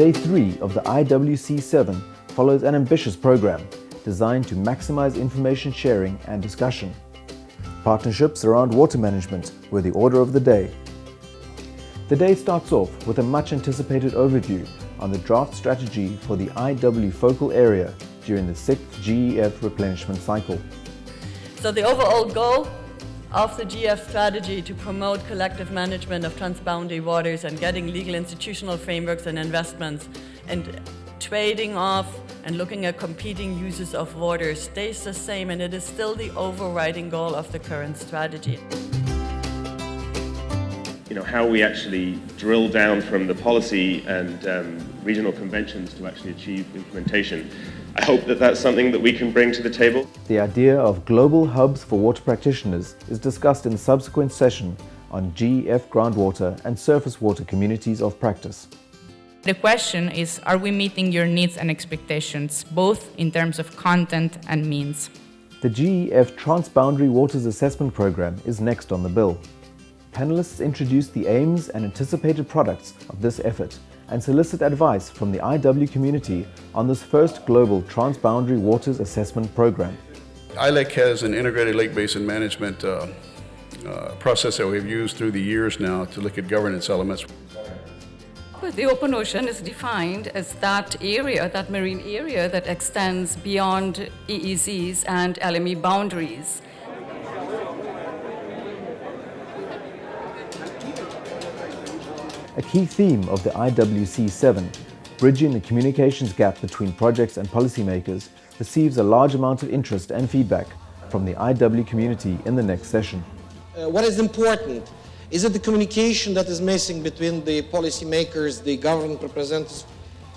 Day 3 of the IWC7 follows an ambitious program designed to maximize information sharing and discussion. Partnerships around water management were the order of the day. The day starts off with a much-anticipated overview on the draft strategy for the IW focal area during the 6th GEF replenishment cycle. So the overall goal of the GEF strategy to promote collective management of transboundary waters and getting legal institutional frameworks and investments and trading off and looking at competing uses of water stays the same, and it is still the overriding goal of the current strategy. You know, how we actually drill down from the policy and regional conventions to actually achieve implementation. I hope that that's something that we can bring to the table. The idea of global hubs for water practitioners is discussed in the subsequent session on GEF groundwater and surface water communities of practice. The question is, are we meeting your needs and expectations, both in terms of content and means? The GEF Transboundary Waters Assessment Program is next on the bill. Panelists introduce the aims and anticipated products of this effort and solicit advice from the IW community on this first global transboundary waters assessment program. ILEC has an integrated lake basin management process that we've used through the years now to look at governance elements. The open ocean is defined as that area, that marine area that extends beyond EEZs and LME boundaries. A key theme of the IWC7, bridging the communications gap between projects and policymakers, receives a large amount of interest and feedback from the IW community in the next session. What is important? Is it the communication that is missing between the policymakers, the government representatives,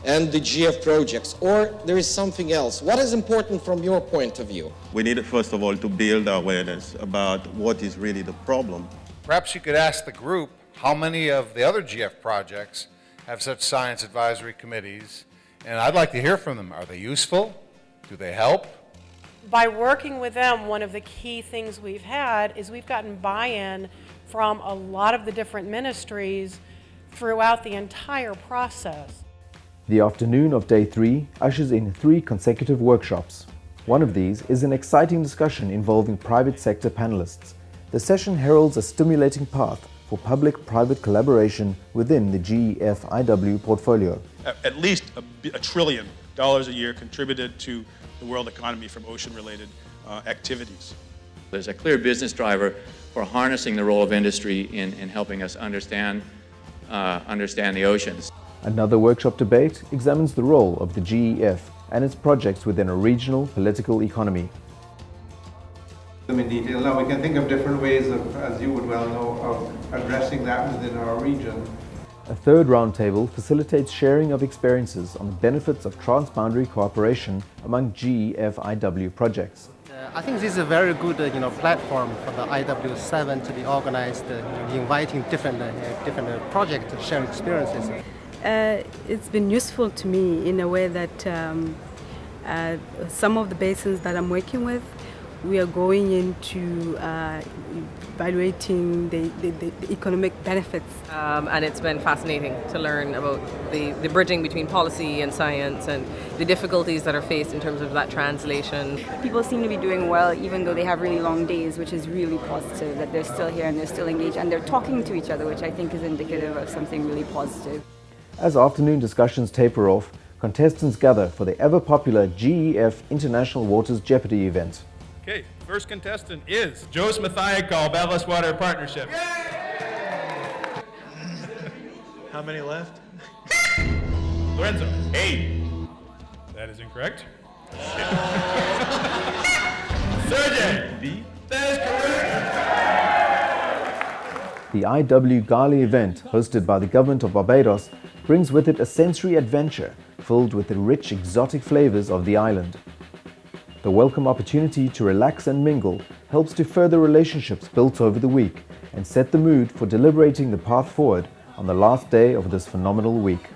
and the GF projects, or there is something else? What is important from your point of view? We need, first of all, to build awareness about what is really the problem. Perhaps you could ask the group how many of the other GF projects have such science advisory committees, and I'd like to hear from them. Are they useful? Do they help? By working with them, one of the key things we've had is we've gotten buy-in from a lot of the different ministries throughout the entire process. The afternoon of Day 3 ushers in 3 consecutive workshops. One of these is an exciting discussion involving private sector panelists. The session heralds a stimulating path for public-private collaboration within the GEF IW portfolio. At least $1 trillion a year contributed to the world economy from ocean-related activities. There's a clear business driver for harnessing the role of industry in helping us understand the oceans. Another workshop debate examines the role of the GEF and its projects within a regional political economy. In detail. Now we can think of different ways of, as you would well know, of addressing that within our region. A third roundtable facilitates sharing of experiences on the benefits of transboundary cooperation among GEF IW projects. I think this is a very good platform for the IWC7 to be organized, inviting different projects to share experiences. It's been useful to me in a way that some of the basins that I'm working with, we are going into evaluating the economic benefits. And it's been fascinating to learn about the bridging between policy and science and the difficulties that are faced in terms of that translation. People seem to be doing well even though they have really long days, which is really positive, that they're still here and they're still engaged and they're talking to each other, which I think is indicative of something really positive. As afternoon discussions taper off, contestants gather for the ever-popular GEF International Waters Jeopardy event. Okay, first contestant is Jose Mathiaco, Barbados Water Partnership. Yay! How many left? Lorenzo, 8. That is incorrect. Sergey, B. That is correct. The IW Gala event, hosted by the government of Barbados, brings with it a sensory adventure filled with the rich exotic flavors of the island. The welcome opportunity to relax and mingle helps to further relationships built over the week and set the mood for deliberating the path forward on the last day of this phenomenal week.